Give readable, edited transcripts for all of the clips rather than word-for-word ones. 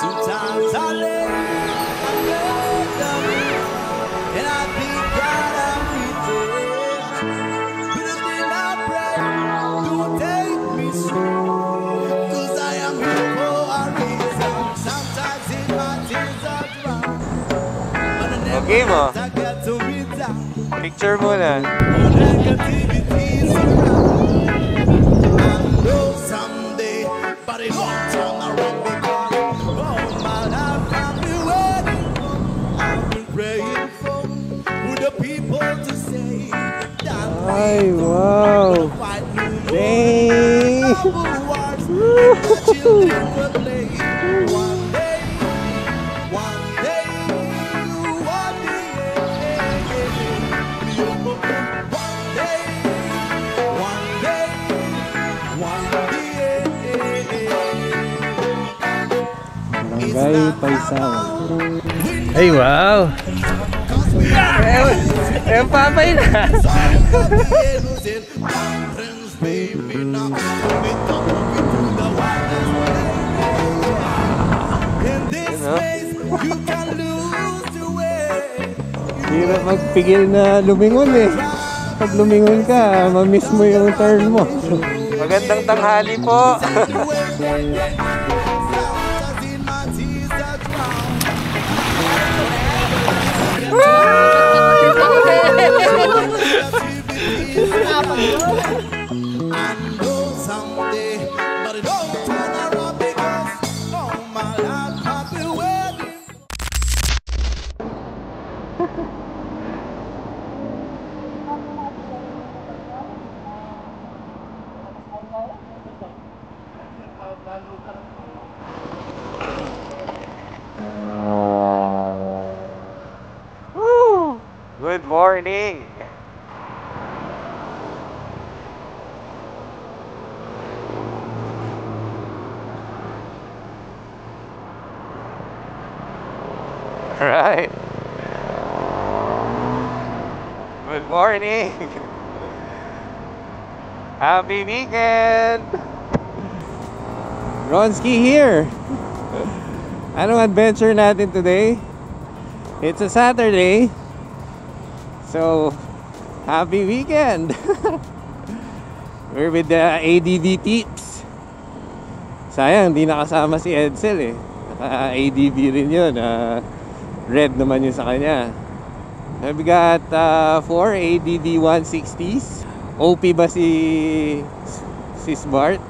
Sometimes I lay and I think that I'm reaching. But still I pray, don't take me slow, 'cause I am here for a reason. Sometimes in my tears are dry, but I never get to me down. Picture mo na. Negativity is around. I know someday, but it won't turn around because all my life I've been waiting for, I've been praying for the people to say that Ay, wow. fight no more. Dang. Wars, the children will play. One day, one day, one day, Barangay Paisawan. Ay, wow! Ayun pa ba yun? Hirap magpigil na lumingon eh. Pag lumingon ka, mamiss mo yung turn mo. Magandang tanghali po. Good morning. All right. Good morning. Happy weekend. Ronski here. Anong adventure natin today? It's a Saturday. So, happy weekend. We're with the ADV tips. Sayang, di nakasama si Edsel eh. Naka-ADV rin yun. Red naman yun sa kanya. We got 4 ADV 160s. OP ba si Bart?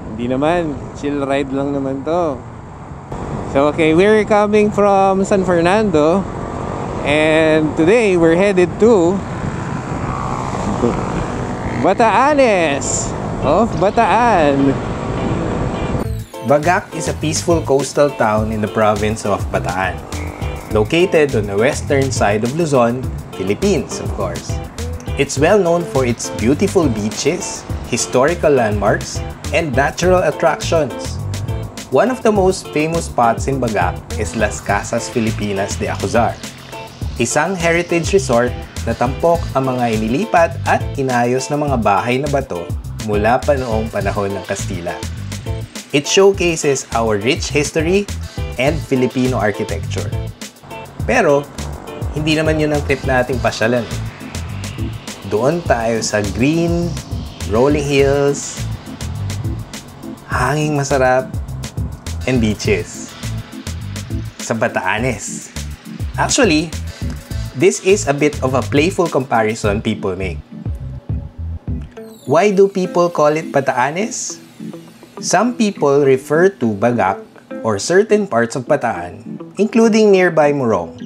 Hindi naman. Chill ride lang naman to. So okay, we're coming from San Fernando. And today we're headed to Batanes of Bataan. Bagac is a peaceful coastal town in the province of Bataan, located on the western side of Luzon, Philippines, of course. It's well known for its beautiful beaches, historical landmarks, and natural attractions. One of the most famous spots in Bagac is Las Casas Filipinas de Acuzar, isang heritage resort na tampok ang mga inilipat at inayos na mga bahay na bato mula pa noong panahon ng Kastila. It showcases our rich history and Filipino architecture. Pero, hindi naman yun ang trip nating pasyalan. Doon tayo sa green, rolling hills, hanging masarap, and beaches. Sa Batanes. Actually, this is a bit of a playful comparison people make. Why do people call it Batanes? Some people refer to Bagac or certain parts of Bataan, including nearby Morong,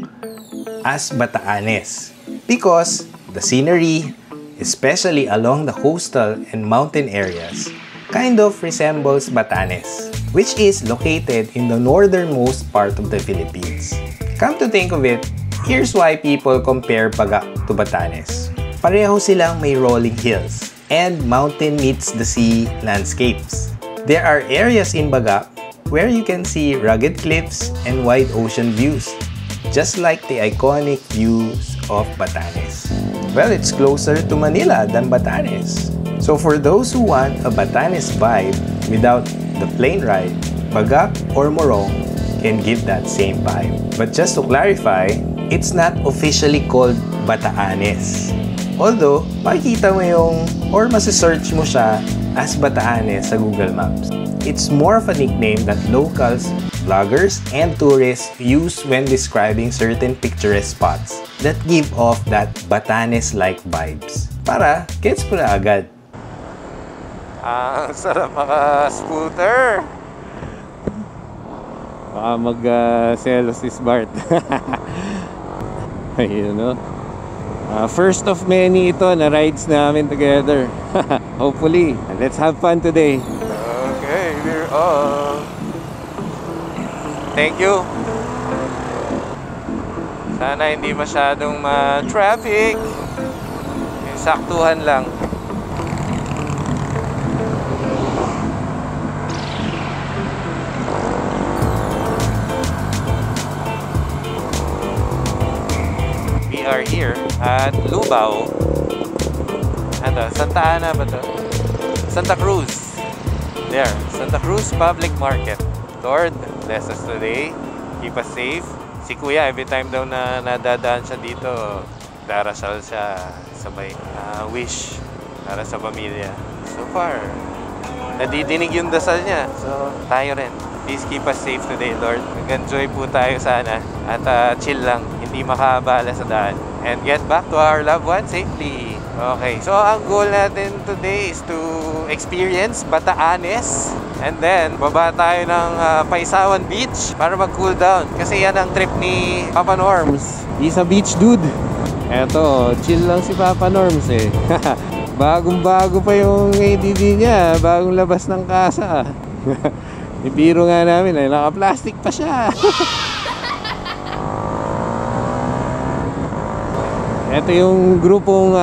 as Batanes because the scenery, especially along the coastal and mountain areas, kind of resembles Batanes, which is located in the northernmost part of the Philippines. Come to think of it, here's why people compare Bagac to Batanes. Pareho silang may rolling hills and mountain meets the sea landscapes. There are areas in Bagac where you can see rugged cliffs and wide ocean views, just like the iconic views of Batanes. Well, it's closer to Manila than Batanes. So for those who want a Batanes vibe without the plane ride, Bagak or Morong can give that same vibe. But just to clarify, it's not officially called Batanes. Although, makikita mo yung or masisearch mo siya as Batanes sa Google Maps. It's more of a nickname that locals, vloggers, and tourists use when describing certain picturesque spots that give off that Batanes-like vibes. Para, gets mo na agad. Ang sarap maka-scooter. Baka mag-selos si Bart. Ayun, no? First of many ito na rides namin together. Hopefully, let's have fun today. Okay, we're off. Thank you. Sana hindi masyadong ma-traffic. Yung saktuhan lang. We are here at Lubao. Ano, Santa Ana ba to? Santa Cruz. There, Santa Cruz Public Market. Lord, bless us today. Keep us safe. Si Kuya, every time daw na nadadaan siya dito, darasal siya sa may wish para sa pamilya. So far, nadidinig yung dasal niya. So, tayo rin. Please keep us safe today, Lord. Mag-enjoy po tayo sana at chill lang. Hindi makaabala sa daan. And get back to our loved ones safely. Okay, so ang goal natin today is to experience Batanes. And then, baba tayo ng Paisawan Beach para mag-cool down. Kasi yan ang trip ni Papa Norms. He's a beach dude. Eto, chill lang si Papa Norms eh. Bagong-bago pa yung ADD niya. Bagong labas ng kasa. Ibiro nga namin eh, naka-plastic pa siya. Ito yung grupong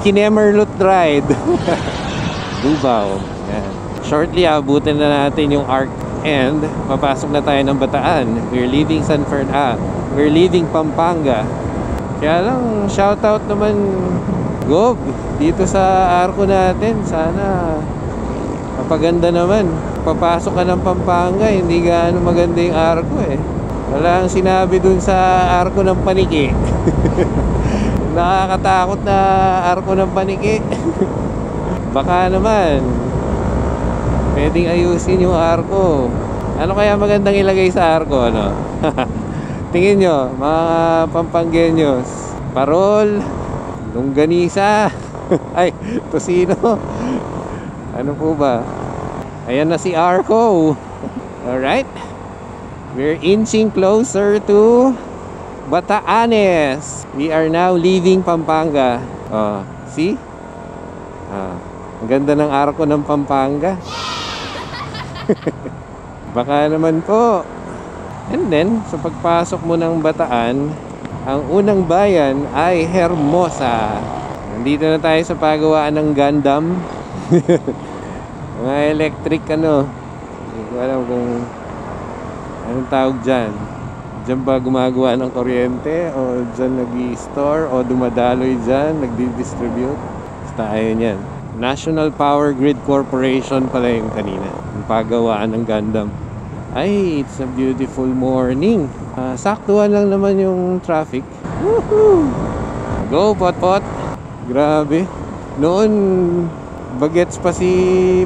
Kinemerlut Ride. Lubao. Yan. Shortly, abutin na natin yung arc and papasok na tayo ng Bataan. We're leaving we're leaving Pampanga. Kaya lang, shoutout naman Gob dito sa arko natin. Sana mapaganda naman. Papasok ka ng Pampanga, hindi gaano maganda yung arko eh. Wala ang sinabi dun sa arko ng Paniki. Nakakatakot na arko ng Paniki. Baka naman pwedeng ayusin yung arko. Ano kaya magandang ilagay sa arko, ano? Tingin nyo, mga Pampanggenyos. Parol, longganisa, ay, tosino. Ano po ba? Ayan na si Arco. Alright. We're inching closer to Batanes. We are now leaving Pampanga. Oh, see? Ang ganda ng arko ng Pampanga. Baka naman po. And then, sa pagpasok mo ng Bataan, ang unang bayan ay Hermosa. Nandito na tayo sa pagawaan ng Gundam. Mga electric hindi ko alam kung anong tawag dyan. Diyan ba gumagawa ng kuryente o dyan nag-i-store o dumadaloy dyan, nagdi-distribute. Basta ayun yan. National Power Grid Corporation pala yung kanina. Yung pagawaan ng Gundam. Ay, it's a beautiful morning. Saktuhan lang naman yung traffic. Woohoo! Go, Potpot! Grabe. Noon, bagets pa si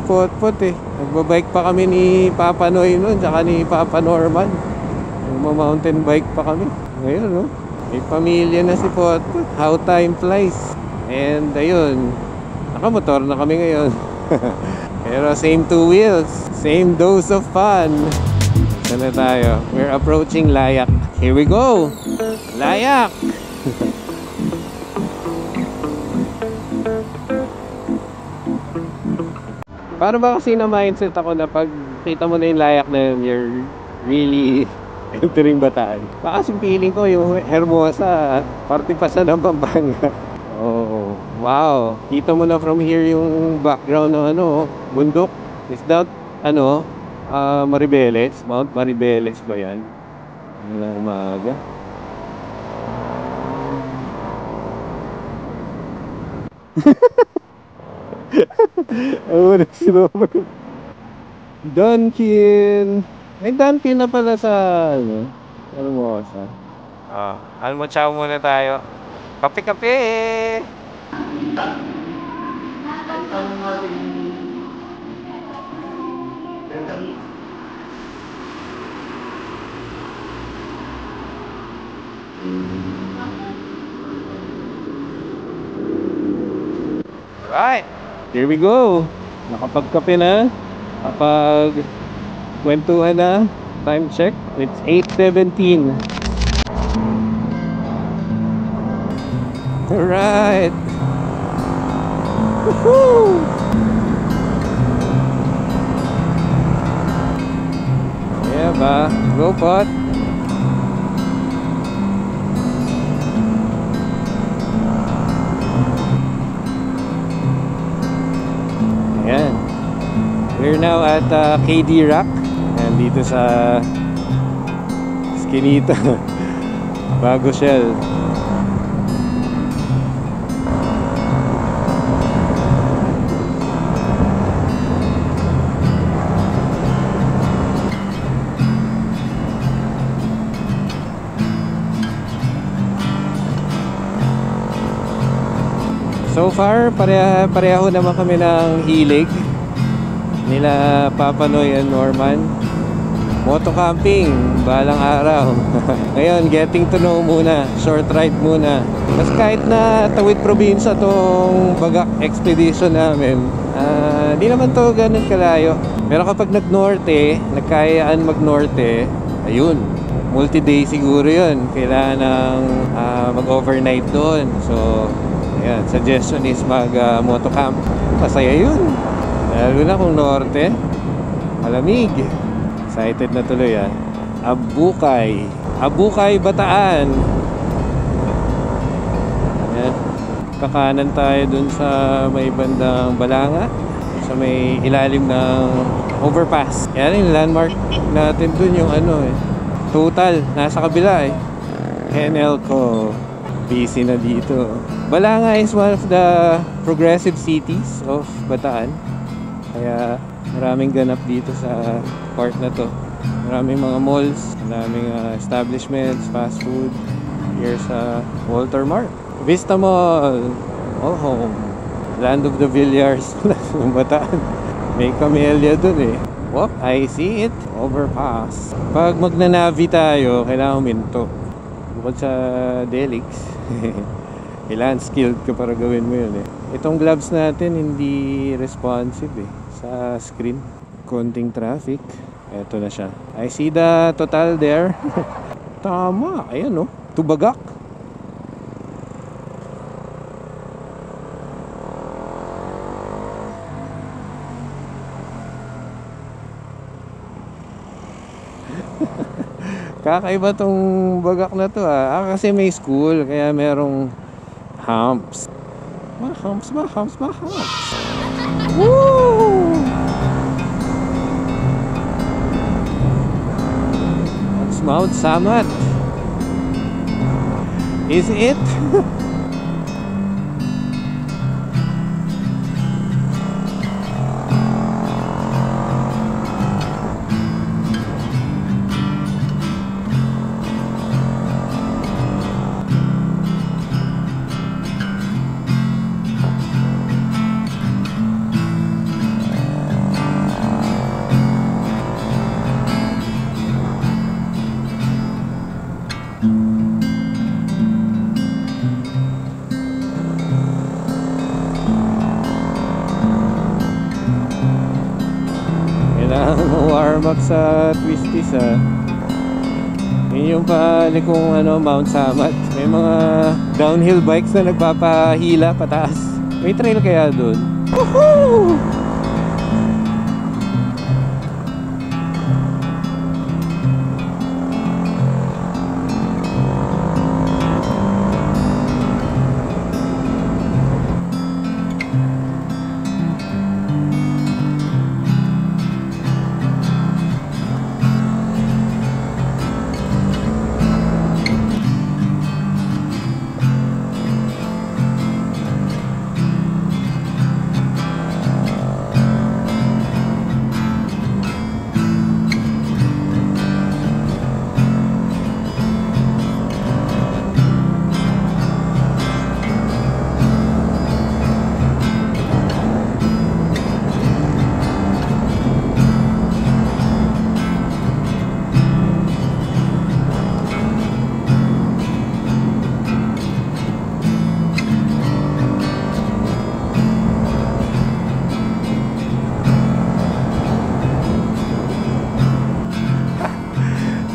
Potpot eh. Nagbabike pa kami ni Papa Noy noon, tsaka ni Papa Norman. Mountain bike pa kami. Ngayon, no? May pamilya na si Potpot. How time flies. And ayun, nakamotor na kami ngayon. Pero same two wheels, same dose of fun. Sana tayo. We're approaching Layak. Here we go! Layak! Paano ba kasi na-mindset ako na pag kita mo na yung Layak na yun, you're really entering Bataan. Baka kasi feeling ko yung Hermosa, parte pa sa ng Pampanga. Oh, wow. Kita mo na from here yung background ng bundok. Is that, Maribeles? Mount Maribeles ba yan? Walang umaga. Ano na sinoma? Dunkin. May Dunkin na pala sa ano, Hermosa. Almuchaw muna tayo. Kape-kape! Right, here we go. Nakapagkape na. Kapag kwentuhan na. Time check. It's 8:17. Alright. Woohoo! Yeah ba? Go pot. Ayan. We're now at KD Rock. And dito sa Skinita. Bago Shell. So far, pareho naman kami ng hilig nila Papa Noy and Norman. Moto camping, balang araw. Ngayon, getting to know muna. Short ride muna. Mas kahit na tawid probinsya tong Bagak expedition namin, di naman to ganun kalayo. Pero kapag nag-norte, nagkayaan mag-norte, ayun, multi-day siguro yun. Kailangan ng mag-overnight doon. So, ayan, suggestion is mag-moto camp. Masaya yun. Lalo na kung norte, malamig. Excited na tuloy ah. Abukay. Abukay, Bataan. Ayan. Kakanan tayo dun sa may bandang Balanga. Sa may ilalim ng overpass. Yan yung landmark natin dun, yung ano eh. Total, nasa kabila eh. Henelco. Busy na dito. Balanga is one of the progressive cities of Bataan. Kaya maraming ganap dito sa part na to. Maraming mga malls, maraming establishments, fast food. Here sa Walter Mart, Vista Mall, all home. Land of the Villiers ng Bataan. May camellia dun eh. Whoop, I see it. Overpass. Pag magnanavi tayo, kailangan minto. Bukod sa Delix, kailangan skilled ka para gawin mo yun eh. Itong gloves natin hindi responsive eh sa screen. Konting traffic. Eto na siya. I see the total there. Tama, ayan oh, Tubagak. Kakaiba tong Bagak na to ah. Kasi may school, kaya merong humps. Humps. Woo! It's Mount Samat. Is it? Warm up sa Twisties ah. Yun yung palikong Mount Samat. May mga downhill bikes na nagpapahila pataas. May trail kaya dun? Woohoo!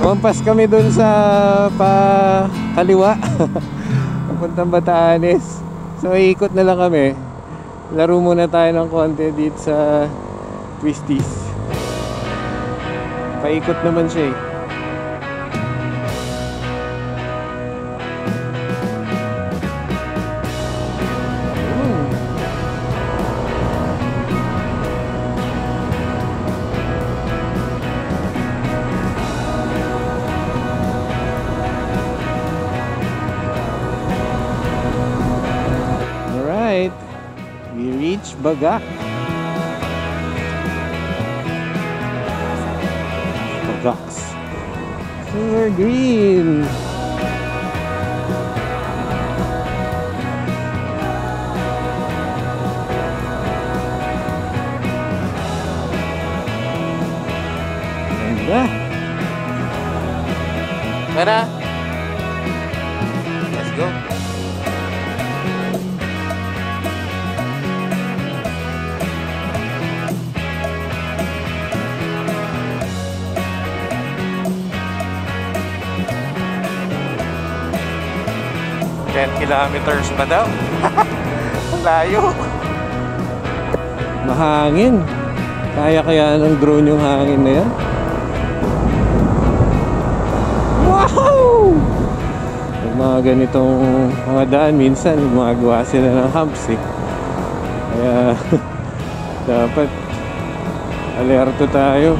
Kumampas kami dun sa kaliwa. Papuntang Batanes. So ikot na lang kami. Laro muna tayo ng konti dito sa Twisties. Paikot naman siya eh. We reach Bagak. Bagaks. Silver green. Ganda. Tara. Let's go. Kilometers pa daw. Layo. Mahangin. Kaya ng drone yung hangin na yan. Wow! Pag mga ganitong mga daan, minsan gumagawa sila ng humps eh. Kaya dapat alerto tayo.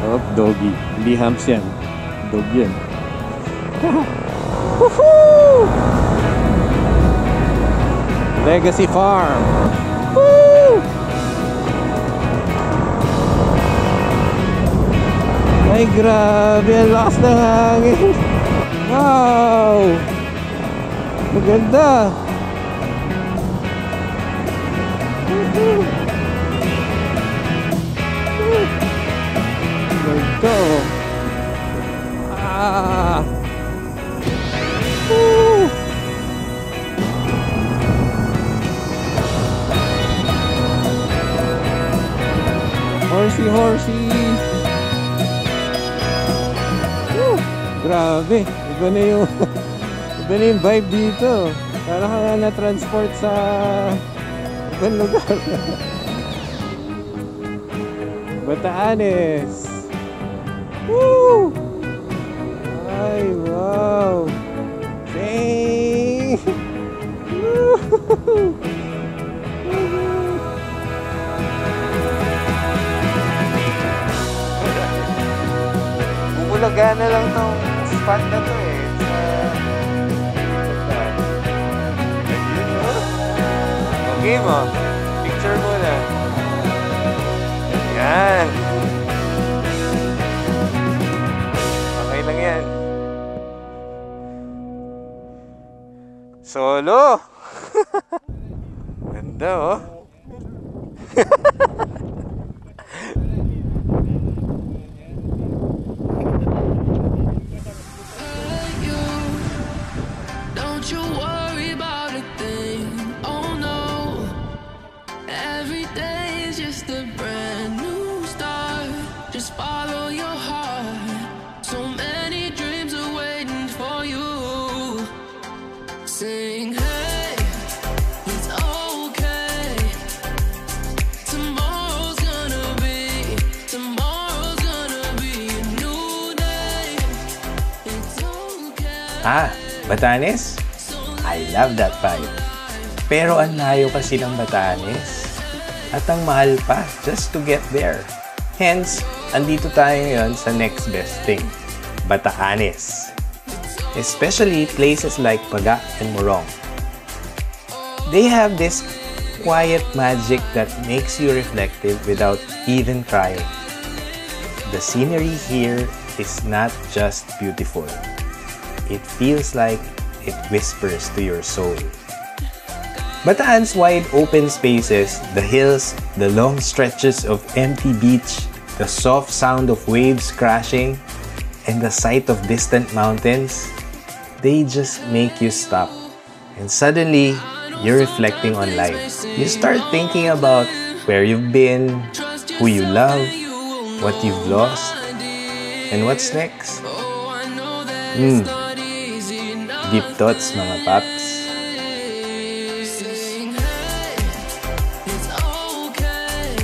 Oh, doggy. Hindi humps yan. Dog yan. Woohoo! Legacy Farm. Woo! Ay grabe, ang lakas ng hangin. Wow! Maganda. Maganda. Ah! Woo! Horsey. Woo! Grabe. Iba na yung vibe dito. Parang ka na transport sa ibang lugar. Batanes. Woo! Ay, wow. Dang! Bumulaga na lang tong spot na to eh. Okay mo. Picture mo na. Yan. Okay lang yan. Solo! Ganda oh. Don't you worry about a thing. Oh no. Every day is just a brand new start. Just follow your heart. So many dreams are waiting for you. Sing, hey, it's okay. Tomorrow's gonna be a new day. It's okay. Batanes? I love that vibe. Pero ang layo kasi ng Batanes. At ang mahal pa just to get there. Hence, andito tayo ngayon sa next best thing, Batanes. Especially places like Bagak and Morong. They have this quiet magic that makes you reflective without even trying. The scenery here is not just beautiful. It feels like it whispers to your soul. Bataan's wide open spaces, the hills, the long stretches of empty beach, the soft sound of waves crashing, and the sight of distant mountains, they just make you stop. And suddenly, you're reflecting on life. You start thinking about where you've been, who you love, what you've lost, And what's next? Oh, I know that it's not easy now. Deep thoughts, mga paps. Saying, hey, it's okay.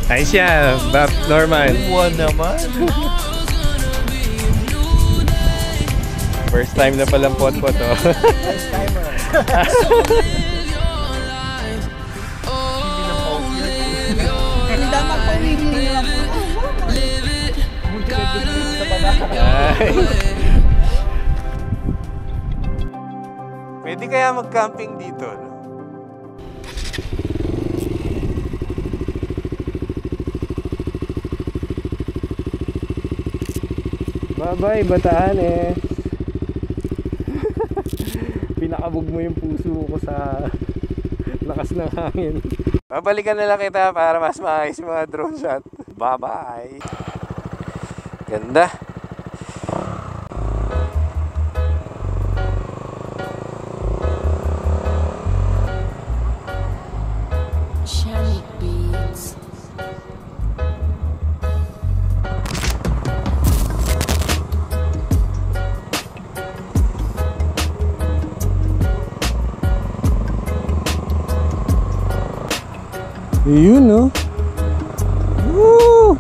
Ay siya, Bap Norman. One naman. Tomorrow's gonna be a new day. First time na palang pot-pot, oh. So live your life. Oh, live your life. Live it. Gotta live Ay. your way. Pwede kaya mag-camping dito, no? Bye-bye, Batanes! Pinakabog mo yung puso ko sa lakas ng hangin. Babalikan na lang kita para mas maayos yung mga drone shot. Bye-bye! Ganda! Shiny beats. Yun, no? Woo!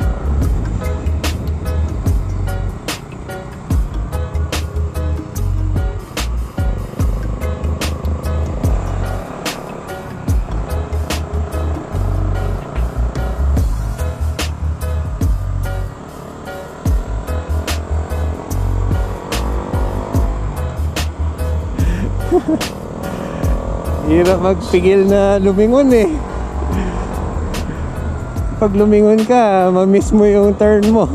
Hirap magpigil na lumingon eh. Pag lumingon ka, ma-miss mo yung turn mo.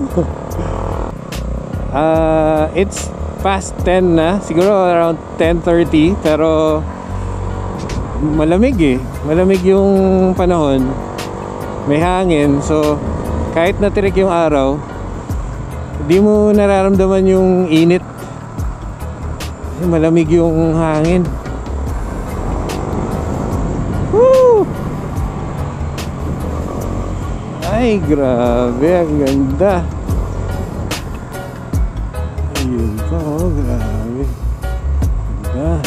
It's past 10 na, siguro around 10:30, pero malamig eh. Malamig yung panahon. May hangin, so kahit natirik yung araw, hindi mo nararamdaman yung init. Kasi malamig yung hangin. Woo! Ay, grabe, ang ganda. Ayun pa, oh, grabe. Ganda.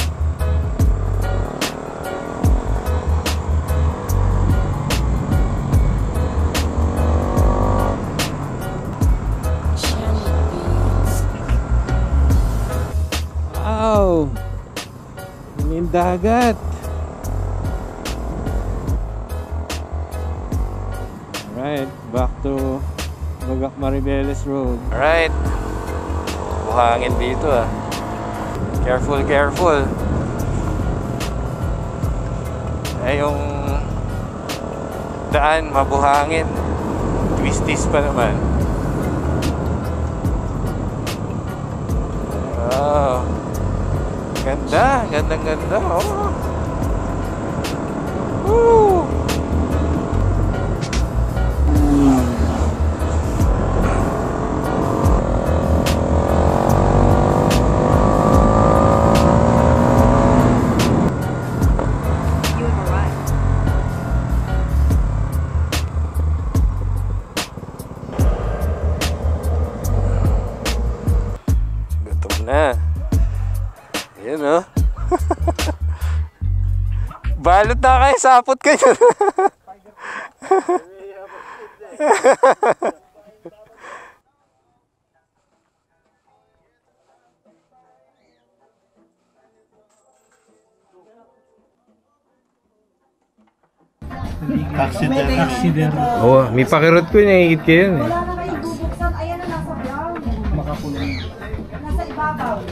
Wow! Yung dagat. Alright, back to Bagak Maribeles Road. Alright, buhangin dito ah. Careful, careful. Ay, yung daan mabuhangin. Twisties pa naman. Wow, ganda, gandang ganda. Oh. Woo! Na. Ayan o. Balot na kayo, sapot kayo. Accident. Oo, may pakirot ko, naiingit ko yun. Wala na kayo bubuksan. Ayan na, nasa brown. Makakulong. Nasa ibabaw.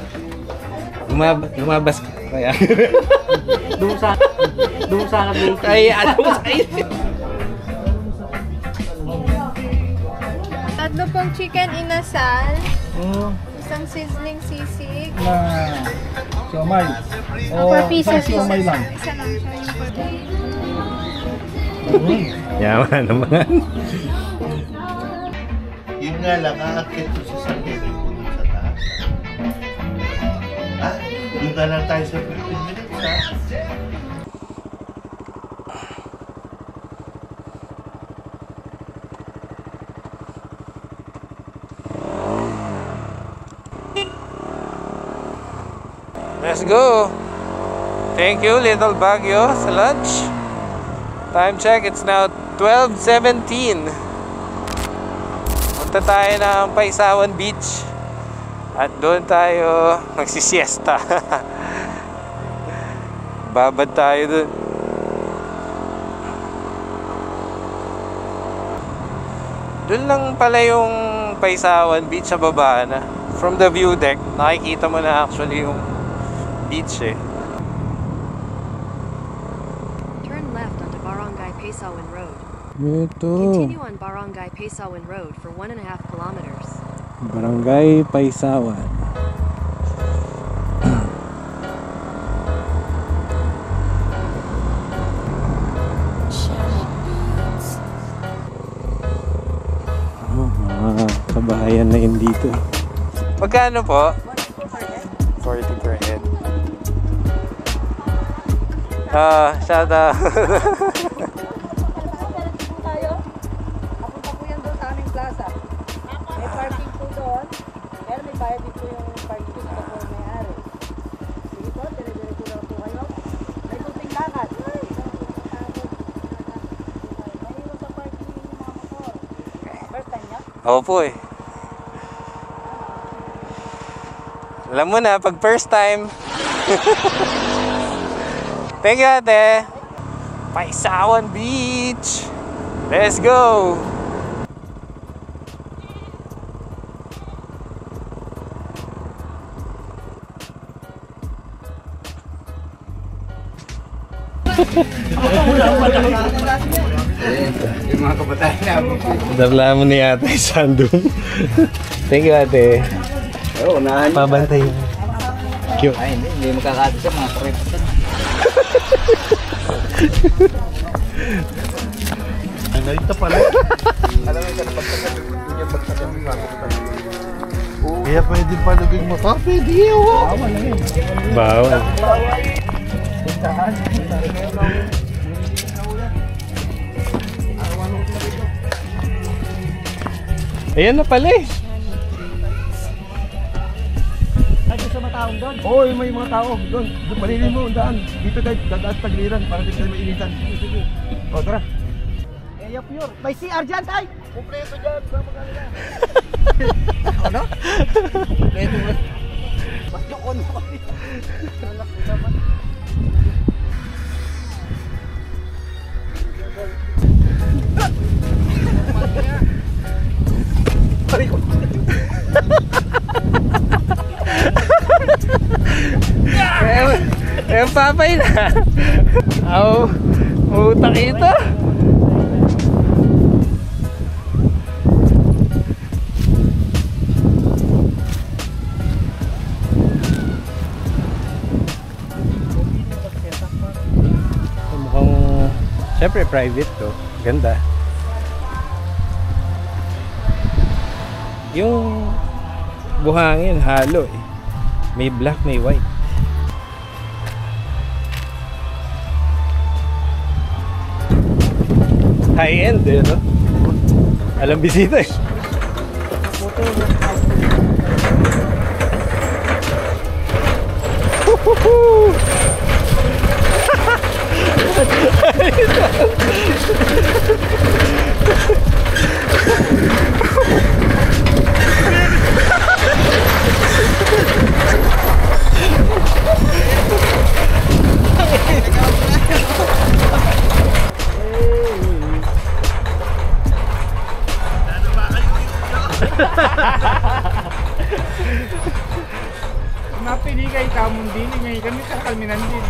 Lumabas ka kaya. Doon sa nabay. Kaya ano sa'yo? Tatlo pong chicken inasal, isang sizzling sisig, Na siomay. O 4 pieces po. siomay lang. Isa lang siya yung Yaman naman. Yun nga lang, aakit ko sa sakit dun sa taas. Ah, doon na lang tayo sa 15 minutes, ha? Let's go. Thank you, Little Baguio, sa lunch. Time check, it's now 12:17. Punta tayo ng Paisawan Beach. At doon tayo magsisiesta. Babad tayo doon. Doon lang pala yung Paisawan Beach sa baba na. From the view deck, nakikita mo na actually yung beach eh. Turn left onto Barangay Paisawan Road. Ito. Continue on Barangay Paisawan Road for 1.5 kilometers. Barangay Paisawan. Mga kabahayan na yun dito. Magkano po? 40 per head. Shout out. Papunta po yan doon sa aming plaza. May parking po doon. Pero may bayad din po yung parking sa po may-ari. Sige po, dire-dire po lang po kayo. May kunting lakad. Mahirap sa parking yung mga motor. First time niya? Opo eh. Alam mo na, pag first time. Thank you, ate. Paisawan Beach. Let's go. Yung mga kabataan namin. Darla mo ni ate sandong. Thank you, ate. Oo, unahan niyo. Pabantay. Cute. Ay, hindi makakado sa mga friends. Ano ito pala? Alam mo yung pagkakalit yung kaya pwede pa naging mo. Pwede yun. Bawal lang yun. Bawal. Ayan na pala eh. Ay, sa mga taong doon? Oo, may mga tao doon. Malilin mo, daan. Dito tayo, dadaan sa tagliran para di tayo mainitan. Sige. O, tara. Kaya pure. May CR dyan, tay! Kompleto dyan. Sama ka nila. Ano? Kompleto mo. Ba't yung on mo? Anak ko naman. Yung papay na. Aw, utak ito. Mukhang, syempre private to. Ganda. Yung buhangin halo eh. May black, may white. High-end eh, no? Alam bisita eh. Napili kay kamon din, ngay kami sa kalminan din.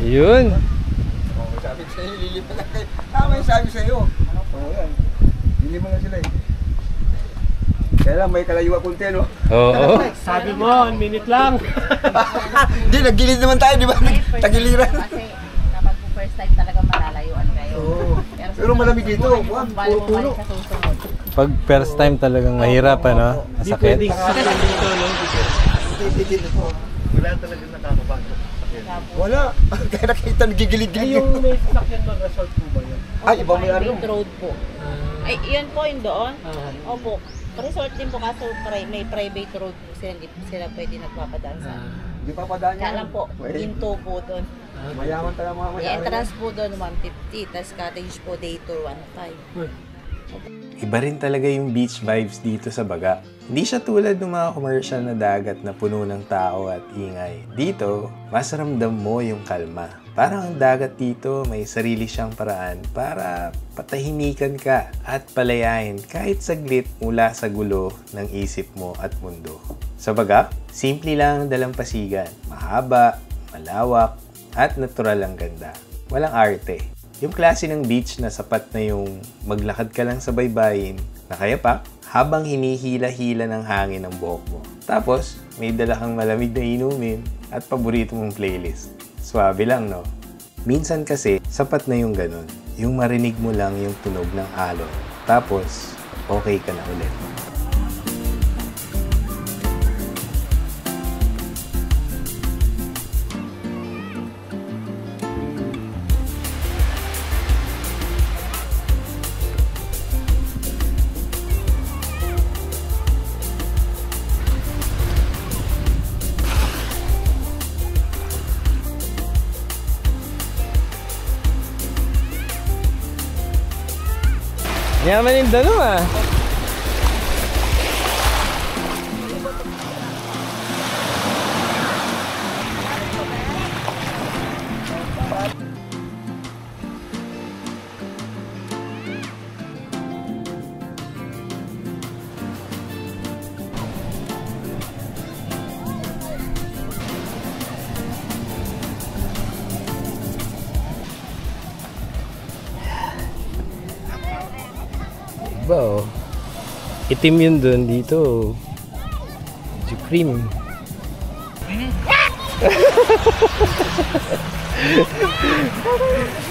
Yun. Sabi ko sa'yo, lilipan lang kayo. Tama yung sabi sa'yo. Oo yan. Lilipan lang sila eh. Kaya lang may kalayuwa kunti, no? Oo. Sabi mo, 1 minute lang. Hindi, naggilid naman tayo, di ba? Tagiliran. Kasi kapag po first time talaga malalayuan kayo. Oo. Pero malamig dito. Juan, puro puno. Sa susunod. Pag first time talagang mahirap, ano? Masakit. Wala talaga nakakabago. Wala. Kaya nakita nagigilid-gilid. Yung may sasakyan doon, resort po ba yun? Ay, iba may ano? Main road po. Ay, yun po yung doon. Opo. Resort din po kaso may private road po sila. Hindi po sila pwede nagpapadaan sa Di pa padaan kaya lang po, into po doon. Mayaman talaga mga may-ari. Entrance po doon, 150. Tapos cottage po, day tour, 1.5. Iba rin talaga yung beach vibes dito sa Baga. Hindi siya tulad ng mga commercial na dagat na puno ng tao at ingay. Dito, mas ramdam mo yung kalma. Parang ang dagat dito may sarili siyang paraan para patahimikan ka at palayain kahit saglit mula sa gulo ng isip mo at mundo. Sa Baga, simple lang ang dalampasigan. Mahaba, malawak, at natural ang ganda. Walang arte. Yung klase ng beach na sapat na yung maglakad ka lang sa baybayin na kaya pa habang hinihila-hila ng hangin ang buhok mo. Tapos, may dala kang malamig na inumin at paborito mong playlist. Swabe lang, no? Minsan kasi, sapat na yung ganun. Yung marinig mo lang yung tunog ng alon. Tapos, okay ka na ulit. Yaman yung dalawa. Wow. Itim yun dun dito. Medyo cream.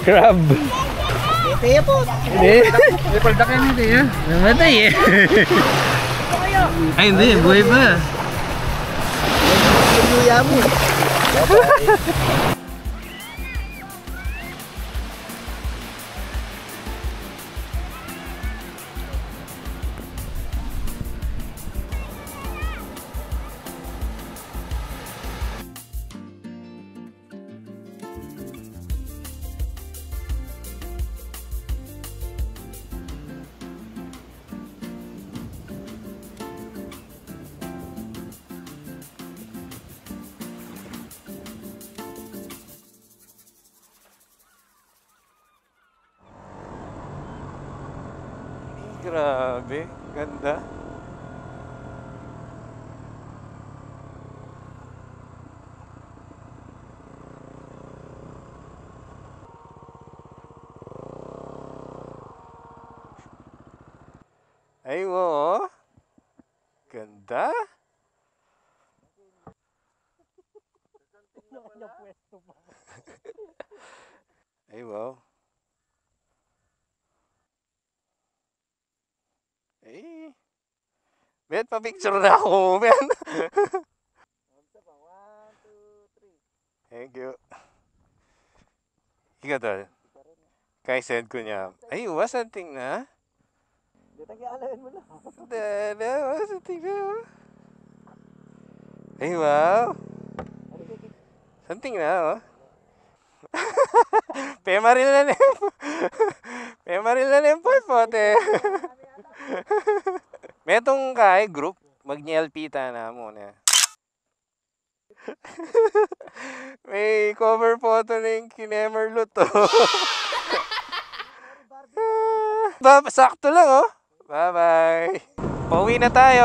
Crab. Kaya po. Hindi. May paldak yan hindi ha. Namatay eh. Ay hindi, buhay pa. Kuya mo. Grabe, ganda. Ay, wow. Ganda. Ay, wow. Eh. Ben, pa-picture na ako, Ben. 1, 2, 3. Thank you. Ikaw tol. Kaya send ko niya. Ay, something na. Tag-aalain mo lang. Something na. Ay, wow. Something na, oh. Pemaril na nem. Pemaril na nem po, pote. Metong kay group mag-LP na muna. May cover photo ng Kinemerlo to. Sakto lang oh. Bye-bye. Pauwi na tayo.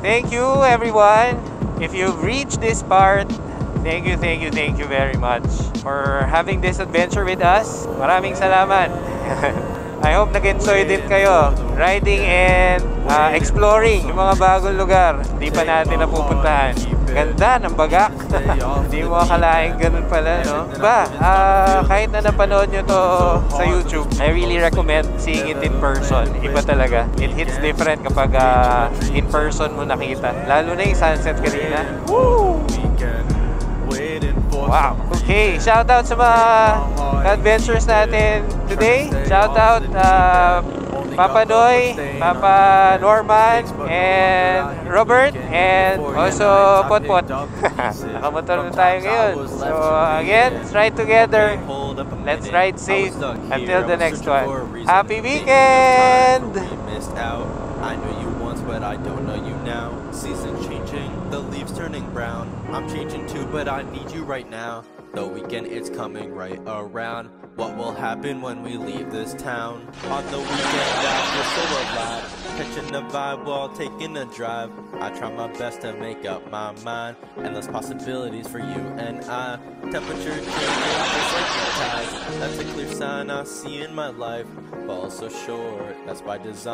Thank you everyone. If you've reached this part, thank you very much for having this adventure with us. Maraming salamat. I hope nag-enjoy din kayo riding and exploring yung mga bagong lugar hindi pa natin napupuntahan. Ganda ng Bagak. Hindi mo akalaing ganun pala, no? Kahit na napanood nyo to sa YouTube, I really recommend seeing it in person. Iba talaga. It hits different kapag in person mo nakita. Lalo na yung sunset kanina. Woo! Wow. Okay, shout out sa mga adventures natin today. Shout out Papa Noy, Papa Norman, and Robert, and also Potpot. Nakamotor na tayo ngayon. So again, let's ride together. Let's ride safe until the next one. Happy weekend! I knew you once, but I don't know you now. Season changing, the leaves turning brown. I'm changing too, but I need you right now. The weekend is coming right around. What will happen when we leave this town? On the weekend after so alive, catching the vibe while taking a drive. I try my best to make up my mind. Endless possibilities for you and I. Temperature changing just like the tide. That's a clear sign I see in my life. Fall so short, that's by design.